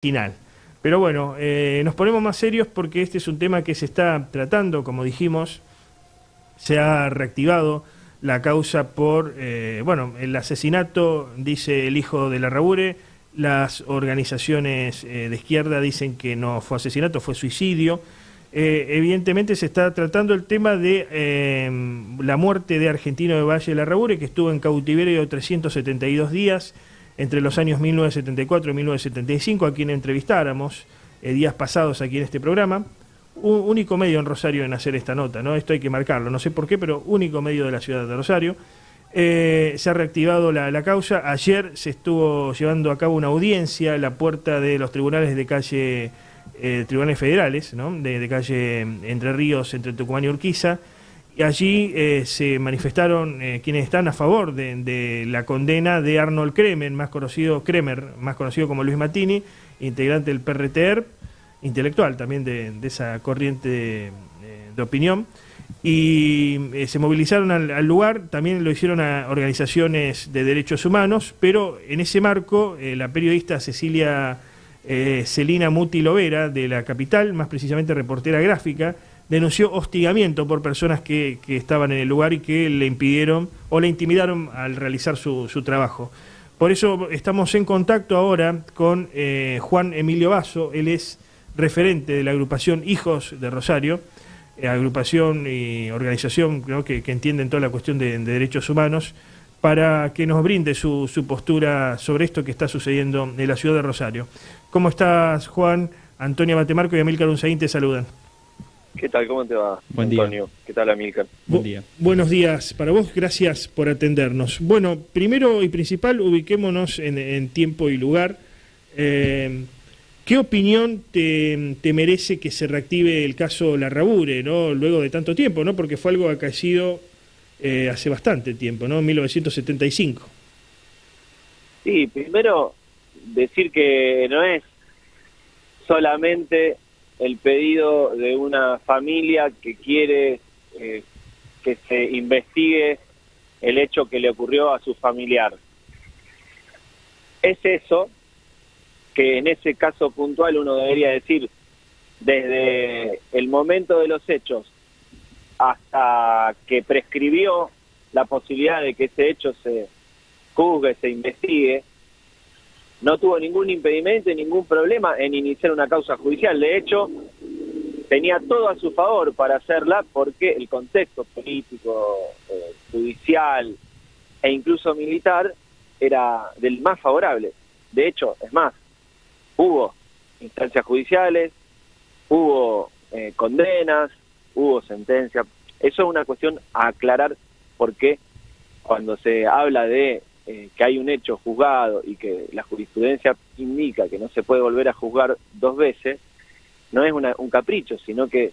original. Pero bueno, nos ponemos más serios porque este es un tema que se está tratando, como dijimos, se ha reactivado la causa por, el asesinato, dice el hijo de Larrabure, las organizaciones de izquierda dicen que no fue asesinato, fue suicidio. Evidentemente se está tratando el tema de la muerte de Argentino de Valle de Larrabure, que estuvo en cautiverio 372 días, entre los años 1974 y 1975, a quien entrevistáramos días pasados aquí en este programa. Único medio en Rosario en hacer esta nota, ¿no? Esto hay que marcarlo, no sé por qué, pero único medio de la ciudad de Rosario. Se ha reactivado la causa. Ayer se estuvo llevando a cabo una audiencia en la puerta de los tribunales de calle, tribunales federales, ¿no? de calle Entre Ríos, entre Tucumán y Urquiza. Y allí se manifestaron quienes están a favor de la condena de Arnold Kremer, más conocido como Luis Mattini, integrante del PRTR, intelectual también de esa corriente de opinión. Y se movilizaron al lugar, también lo hicieron a organizaciones de derechos humanos, pero en ese marco la periodista Celina Muti Lovera, de La Capital, más precisamente reportera gráfica, denunció hostigamiento por personas que estaban en el lugar y que le impidieron o le intimidaron al realizar su trabajo. Por eso estamos en contacto ahora con Juan Emilio Basso. Él es referente de la agrupación Hijos de Rosario, agrupación y organización, ¿no?, que entienden toda la cuestión de derechos humanos, para que nos brinde su postura sobre esto que está sucediendo en la ciudad de Rosario. ¿Cómo estás, Juan? Antonia Batemarco y Amílcar Unzaín te saludan. ¿Qué tal? ¿Cómo te va, Buen Antonio? día. ¿Qué tal, Amílcar? Buen día. Buenos días para vos, gracias por atendernos. Bueno, primero y principal, ubiquémonos en tiempo y lugar. ¿Qué opinión te merece que se reactive el caso Larrabure, ¿no?, luego de tanto tiempo, ¿no?, porque fue algo acaecido hace bastante tiempo, ¿no?, en 1975. Sí, primero decir que no es solamente el pedido de una familia que quiere que se investigue el hecho que le ocurrió a su familiar. Es eso que en ese caso puntual uno debería decir, desde el momento de los hechos hasta que prescribió la posibilidad de que ese hecho se juzgue, se investigue, no tuvo ningún impedimento, ningún problema en iniciar una causa judicial. De hecho, tenía todo a su favor para hacerla porque el contexto político, judicial e incluso militar era del más favorable. De hecho, es más, hubo instancias judiciales, hubo condenas, hubo sentencias. Eso es una cuestión a aclarar, porque cuando se habla de que hay un hecho juzgado y que la jurisprudencia indica que no se puede volver a juzgar dos veces, no es un capricho, sino que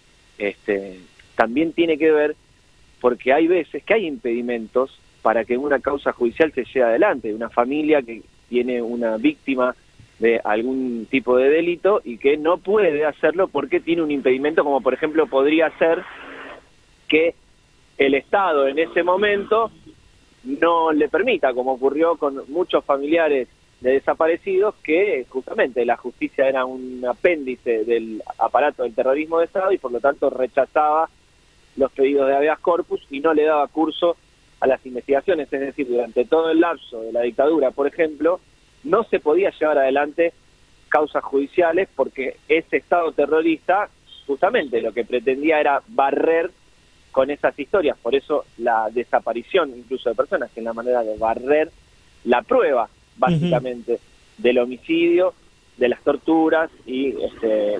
también tiene que ver porque hay veces que hay impedimentos para que una causa judicial se lleve adelante. Una familia que tiene una víctima de algún tipo de delito y que no puede hacerlo porque tiene un impedimento, como por ejemplo podría ser que el Estado en ese momento no le permita, como ocurrió con muchos familiares de desaparecidos, que justamente la justicia era un apéndice del aparato del terrorismo de Estado y por lo tanto rechazaba los pedidos de habeas corpus y no le daba curso a las investigaciones. Es decir, durante todo el lapso de la dictadura, por ejemplo, no se podía llevar adelante causas judiciales porque ese Estado terrorista justamente lo que pretendía era barrer con esas historias. Por eso la desaparición incluso de personas, que es la manera de barrer la prueba básicamente del homicidio, de las torturas y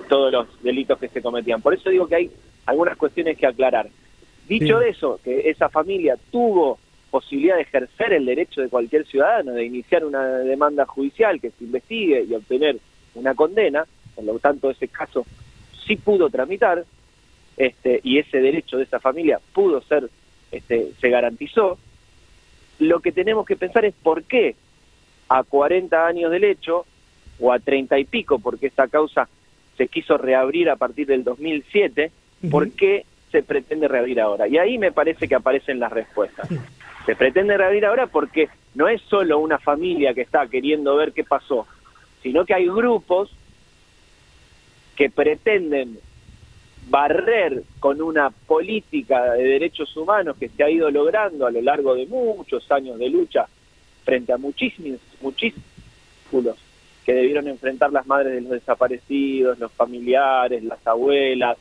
todos los delitos que se cometían. Por eso digo que hay algunas cuestiones que aclarar. Dicho eso, que esa familia tuvo posibilidad de ejercer el derecho de cualquier ciudadano de iniciar una demanda judicial que se investigue y obtener una condena, por lo tanto ese caso sí pudo tramitar, y ese derecho de esa familia pudo ser, se garantizó. Lo que tenemos que pensar es por qué a 40 años del hecho, o a 30 y pico, porque esta causa se quiso reabrir a partir del 2007, ¿por qué se pretende reabrir ahora? Y ahí me parece que aparecen las respuestas. Se pretende reabrir ahora porque no es solo una familia que está queriendo ver qué pasó, sino que hay grupos que pretenden barrer con una política de derechos humanos que se ha ido logrando a lo largo de muchos años de lucha frente a muchísimos que debieron enfrentar las madres de los desaparecidos, los familiares, las abuelas,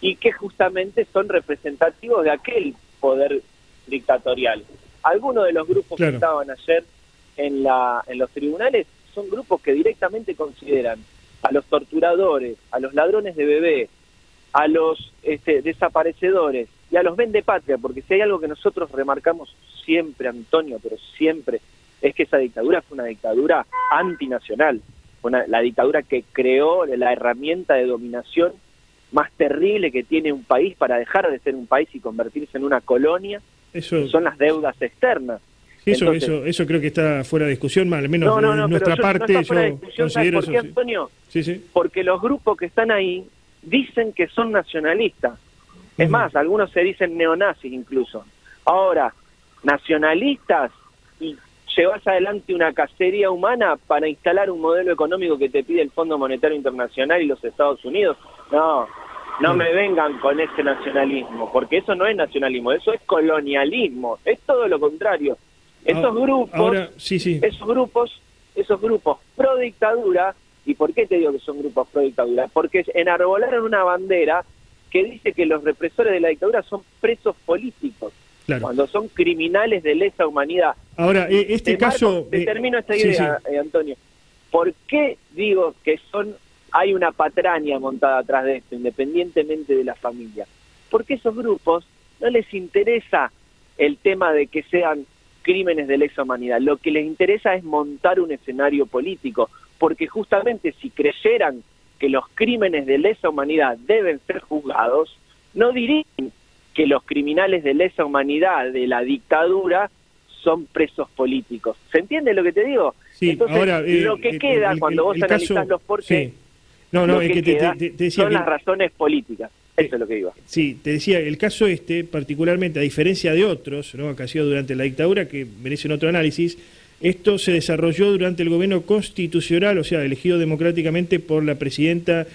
y que justamente son representativos de aquel poder dictatorial. Algunos de los grupos que estaban ayer en los tribunales son grupos que directamente consideran a los torturadores, a los ladrones de bebés, a los desaparecedores y a los vendepatria, porque si hay algo que nosotros remarcamos siempre, Antonio, pero siempre, es que esa dictadura fue una dictadura antinacional, la dictadura que creó la herramienta de dominación más terrible que tiene un país para dejar de ser un país y convertirse en una colonia, son las deudas externas. Sí, eso creo que está fuera de discusión, al menos en nuestra parte. No está fuera de discusión, ¿sabes por qué, Antonio? Sí. Porque los grupos que están ahí dicen que son nacionalistas. Es más, algunos se dicen neonazis incluso. Ahora, nacionalistas y llevas adelante una cacería humana para instalar un modelo económico que te pide el Fondo Monetario Internacional y los Estados Unidos. No me vengan con ese nacionalismo, porque eso no es nacionalismo, eso es colonialismo, es todo lo contrario. Esos grupos pro dictadura, ¿y por qué te digo que son grupos pro dictadura? Porque enarbolaron una bandera que dice que los represores de la dictadura son presos políticos, cuando son criminales de lesa humanidad. Ahora, termino esta idea, Antonio. ¿Por qué digo que hay una patraña montada atrás de esto, independientemente de la familia? Porque esos grupos no les interesa el tema de que sean crímenes de lesa humanidad. Lo que les interesa es montar un escenario político, porque justamente si creyeran que los crímenes de lesa humanidad deben ser juzgados, no dirían que los criminales de lesa humanidad de la dictadura son presos políticos. ¿Se entiende lo que te digo? Sí, entonces, ahora, lo que queda cuando vos analizás los porqués, te decía son las razones políticas. Eso es lo que iba. Sí, te decía, el caso particularmente, a diferencia de otros, ¿no?, que ha sido durante la dictadura, que merecen otro análisis, esto se desarrolló durante el gobierno constitucional, o sea, elegido democráticamente por la presidenta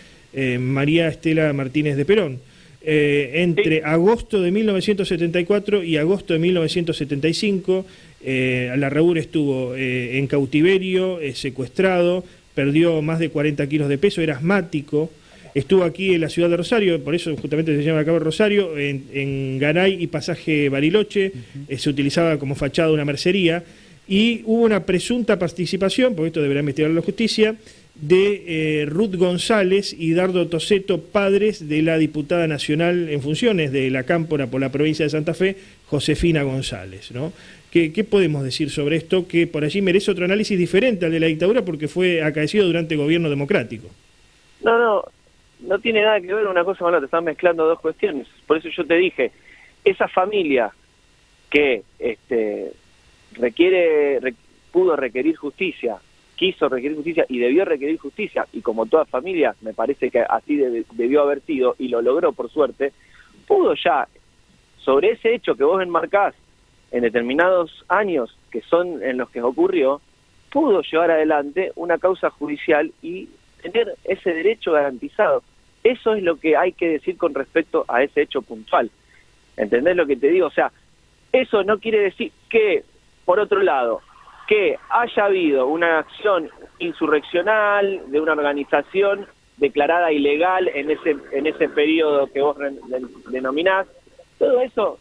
María Estela Martínez de Perón. Entre agosto de 1974 y agosto de 1975, Larraúd estuvo en cautiverio, secuestrado, perdió más de 40 kilos de peso, era asmático. Estuvo aquí en la ciudad de Rosario, por eso justamente se llama Cabo Rosario, en Garay y Pasaje Bariloche, se utilizaba como fachada una mercería, y hubo una presunta participación, porque esto deberá investigar la justicia, de Ruth González y Dardo Toseto, padres de la diputada nacional en funciones de la Cámpora por la provincia de Santa Fe, Josefina González, ¿no? ¿Qué podemos decir sobre esto? Que por allí merece otro análisis diferente al de la dictadura porque fue acaecido durante el gobierno democrático. No tiene nada que ver una cosa con la otra, están mezclando dos cuestiones. Por eso yo te dije, esa familia que pudo requerir justicia, quiso requerir justicia y debió requerir justicia, y como toda familia, me parece que así debió haber sido, y lo logró por suerte, pudo ya, sobre ese hecho que vos enmarcás en determinados años que son en los que ocurrió, pudo llevar adelante una causa judicial y tener ese derecho garantizado. Eso es lo que hay que decir con respecto a ese hecho puntual. ¿Entendés lo que te digo? O sea, eso no quiere decir que, por otro lado, que haya habido una acción insurreccional de una organización declarada ilegal en ese periodo que vos denominás. Todo eso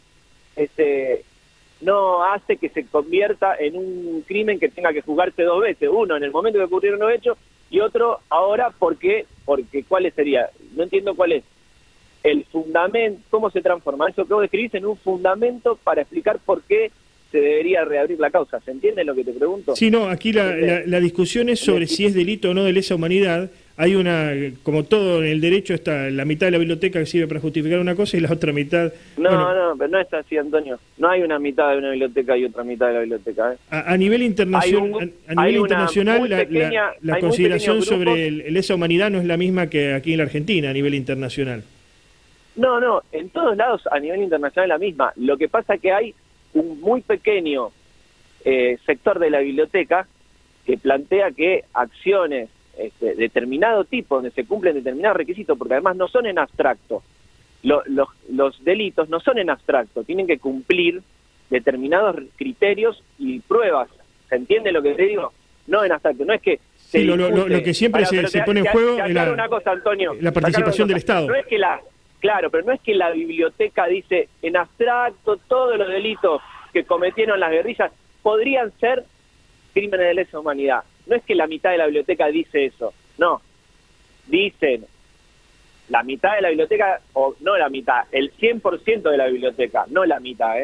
no hace que se convierta en un crimen que tenga que juzgarse dos veces. Uno, en el momento que ocurrieron los hechos, y otro ahora porque ¿cuál sería? No entiendo cuál es el fundamento, cómo se transforma eso que vos describís en un fundamento para explicar por qué se debería reabrir la causa. ¿Se entiende lo que te pregunto? Sí, no, aquí la discusión es sobre si es delito o no de lesa humanidad. Hay como todo en el derecho, está la mitad de la biblioteca que sirve para justificar una cosa y la otra mitad... No, pero no es así, Antonio. No hay una mitad de una biblioteca y otra mitad de la biblioteca. A nivel internacional, la consideración sobre lesa humanidad no es la misma que aquí en la Argentina, a nivel internacional. No, en todos lados a nivel internacional es la misma. Lo que pasa es que hay un muy pequeño sector de la biblioteca que plantea que acciones determinado tipo, donde se cumplen determinados requisitos, porque además no son en abstracto. Los delitos no son en abstracto, tienen que cumplir determinados criterios y pruebas. ¿Se entiende lo que te digo? No en abstracto, no es que... Sí, lo que siempre se pone en juego es una cosa, Antonio, la participación del Estado. No es que claro, pero no es que la biblioteca dice en abstracto todos los delitos que cometieron las guerrillas podrían ser crímenes de lesa humanidad. No es que la mitad de la biblioteca dice eso, no. Dicen la mitad de la biblioteca, o no la mitad, el 100% de la biblioteca, no la mitad,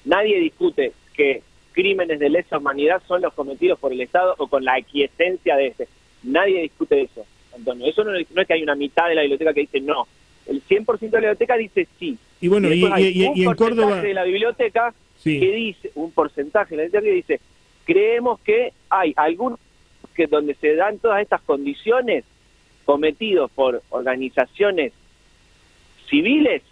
Nadie discute que crímenes de lesa humanidad son los cometidos por el Estado o con la aquiescencia de este. Nadie discute eso, Antonio. Eso no es que hay una mitad de la biblioteca que dice no. El 100% de la biblioteca dice sí. Y bueno, y en Córdoba... de la biblioteca sí, que dice, un porcentaje de la biblioteca que dice, creemos que hay algunos que donde se dan todas estas condiciones cometidos por organizaciones civiles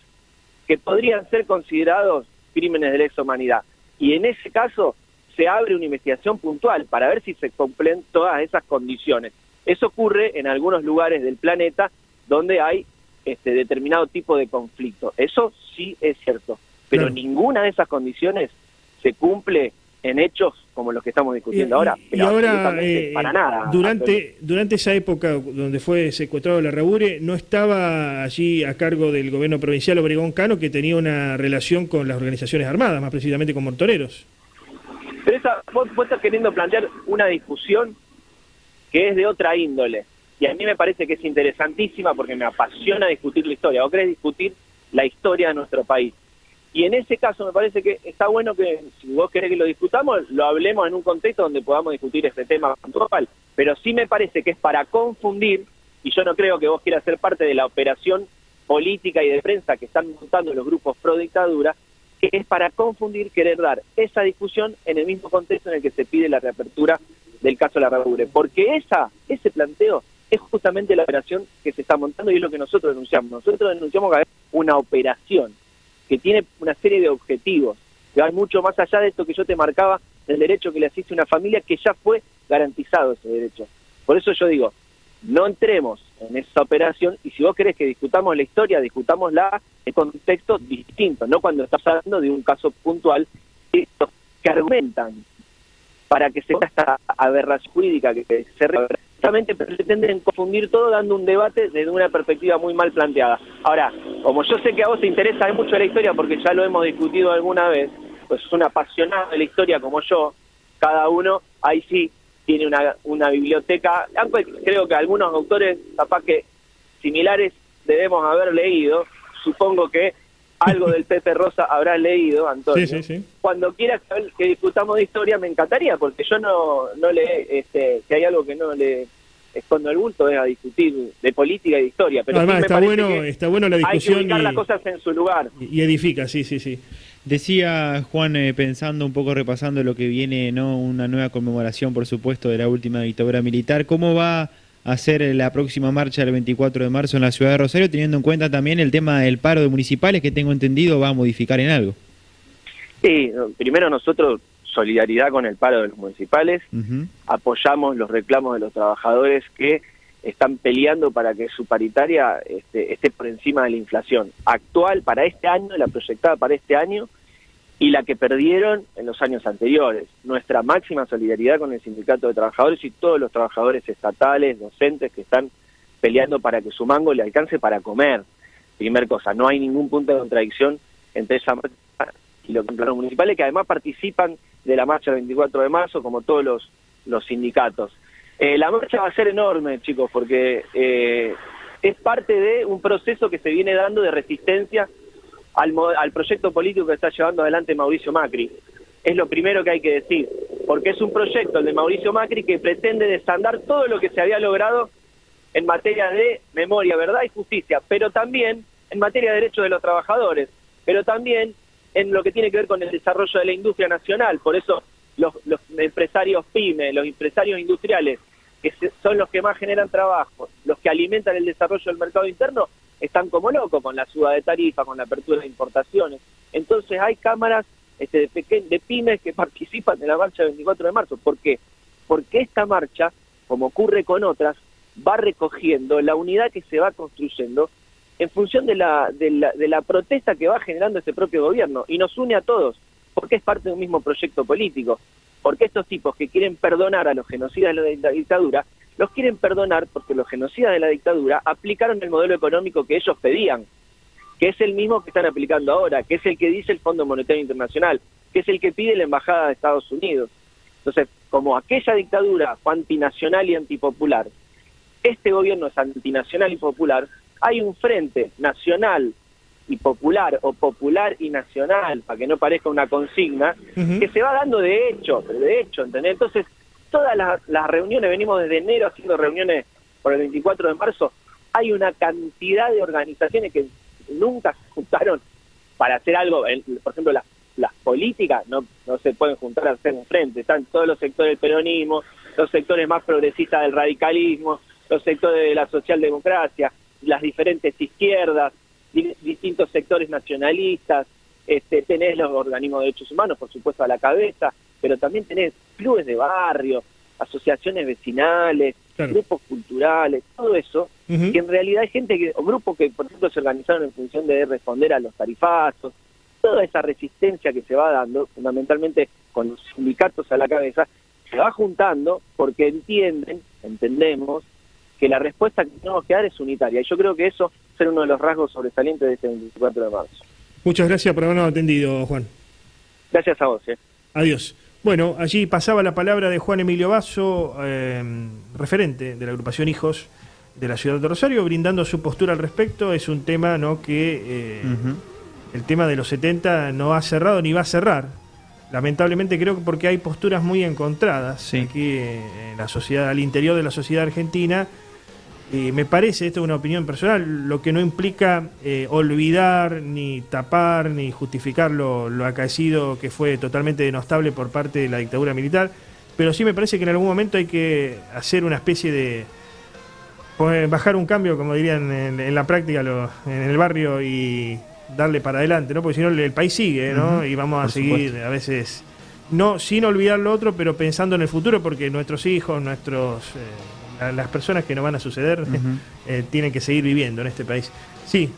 que podrían ser considerados crímenes de lesa humanidad. Y en ese caso se abre una investigación puntual para ver si se cumplen todas esas condiciones. Eso ocurre en algunos lugares del planeta donde hay determinado tipo de conflicto. Eso sí es cierto, pero claro, ninguna de esas condiciones se cumple en hechos como los que estamos discutiendo ahora. Y ahora, para nada. Durante esa época donde fue secuestrado Larrabure, ¿no estaba allí a cargo del gobierno provincial Obregón Cano, que tenía una relación con las organizaciones armadas, más precisamente con Montoneros? Pero vos estás queriendo plantear una discusión que es de otra índole, y a mí me parece que es interesantísima porque me apasiona discutir la historia. Vos querés discutir la historia de nuestro país. Y en ese caso me parece que está bueno que, si vos querés que lo discutamos, lo hablemos en un contexto donde podamos discutir este tema puntual. Pero sí me parece que es para confundir, y yo no creo que vos quieras ser parte de la operación política y de prensa que están montando los grupos pro dictadura, que es para confundir, querer dar esa discusión en el mismo contexto en el que se pide la reapertura del caso Larrabure. Porque ese planteo es justamente la operación que se está montando y es lo que nosotros denunciamos. Nosotros denunciamos que hay una operación que tiene una serie de objetivos, que va mucho más allá de esto que yo te marcaba, del derecho que le asiste a una familia, que ya fue garantizado ese derecho. Por eso yo digo, no entremos en esa operación, y si vos querés que discutamos la historia, discutámosla en contextos distintos, no cuando estás hablando de un caso puntual, que argumentan para que se vea esta aberración jurídica que se realmente pretenden confundir todo dando un debate desde una perspectiva muy mal planteada. Ahora, como yo sé que a vos te interesa mucho la historia porque ya lo hemos discutido alguna vez, pues es un apasionado de la historia como yo, cada uno ahí sí tiene una biblioteca, aunque creo que algunos autores capaz que similares debemos haber leído, supongo que algo del Pepe Rosa habrás leído, Antonio. Sí, sí, sí. Cuando quieras que discutamos de historia me encantaría, porque yo no le si hay algo que no le escondo el bulto es a discutir de política y de historia. Pero además sí está bueno la discusión, hay que ubicar las cosas en su lugar. Y edifica, sí, sí, sí. Decía Juan, pensando un poco, repasando lo que viene, ¿no? Una nueva conmemoración, por supuesto, de la última dictadura militar. ¿Cómo va a ser la próxima marcha del 24 de marzo en la ciudad de Rosario, teniendo en cuenta también el tema del paro de municipales, que tengo entendido va a modificar en algo? Sí, primero nosotros, solidaridad con el paro de los municipales, apoyamos los reclamos de los trabajadores que están peleando para que su paritaria esté por encima de la inflación actual para este año, la proyectada para este año, y la que perdieron en los años anteriores. Nuestra máxima solidaridad con el Sindicato de Trabajadores y todos los trabajadores estatales, docentes que están peleando para que su mango le alcance para comer. Primer cosa, no hay ningún punto de contradicción entre esa marcha y los municipales, que además participan de la marcha del 24 de marzo, como todos los sindicatos. La marcha va a ser enorme, chicos, porque es parte de un proceso que se viene dando de resistencia al proyecto político que está llevando adelante Mauricio Macri. Es lo primero que hay que decir, porque es un proyecto, el de Mauricio Macri, que pretende desandar todo lo que se había logrado en materia de memoria, verdad y justicia, pero también en materia de derechos de los trabajadores, pero también en lo que tiene que ver con el desarrollo de la industria nacional. Por eso los empresarios pyme, los empresarios industriales, que son los que más generan trabajo, los que alimentan el desarrollo del mercado interno, están como locos con la suba de tarifa, con la apertura de importaciones. Entonces hay cámaras de pymes que participan de la marcha del 24 de marzo. ¿Por qué? Porque esta marcha, como ocurre con otras, va recogiendo la unidad que se va construyendo en función de la protesta que va generando ese propio gobierno, y nos une a todos, porque es parte de un mismo proyecto político, porque estos tipos que quieren perdonar a los genocidas de la dictadura, los quieren perdonar porque los genocidas de la dictadura aplicaron el modelo económico que ellos pedían, que es el mismo que están aplicando ahora, que es el que dice el Fondo Monetario Internacional, que es el que pide la Embajada de Estados Unidos. Entonces, como aquella dictadura fue antinacional y antipopular, este gobierno es antinacional y popular, hay un frente nacional y popular, o popular y nacional, para que no parezca una consigna, que se va dando de hecho, ¿entendés? Entonces, todas las reuniones, venimos desde enero haciendo reuniones por el 24 de marzo, hay una cantidad de organizaciones que nunca se juntaron para hacer algo. Por ejemplo, las políticas no se pueden juntar a hacer un frente, están todos los sectores del peronismo, los sectores más progresistas del radicalismo, los sectores de la socialdemocracia, las diferentes izquierdas, distintos sectores nacionalistas, tenés los organismos de derechos humanos, por supuesto, a la cabeza, pero también tenés clubes de barrio, asociaciones vecinales, claro, grupos culturales, todo eso, que en realidad hay gente o grupos que, por ejemplo, se organizaron en función de responder a los tarifazos, toda esa resistencia que se va dando, fundamentalmente con los sindicatos a la cabeza, se va juntando porque entendemos, que la respuesta que tenemos que dar es unitaria. Y yo creo que eso será uno de los rasgos sobresalientes de este 24 de marzo. Muchas gracias por habernos atendido, Juan. Gracias a vos. Adiós. Bueno, allí pasaba la palabra de Juan Emilio Basso, referente de la agrupación Hijos de la ciudad de Rosario, brindando su postura al respecto. Es un tema, ¿no?, que el tema de los 70 no ha cerrado ni va a cerrar. Lamentablemente creo que porque hay posturas muy encontradas aquí en la sociedad, al interior de la sociedad argentina. Me parece, esto es una opinión personal, lo que no implica olvidar, ni tapar, ni justificar lo acaecido, que fue totalmente denostable por parte de la dictadura militar, pero sí me parece que en algún momento hay que hacer una especie de bajar un cambio, como dirían en la práctica en el barrio, y darle para adelante, ¿no? Porque si no el país sigue, ¿no? Y vamos a seguir, supuesto, a veces, no sin olvidar lo otro, pero pensando en el futuro, porque nuestros hijos, las personas que nos van a suceder, tienen que seguir viviendo en este país. Sí.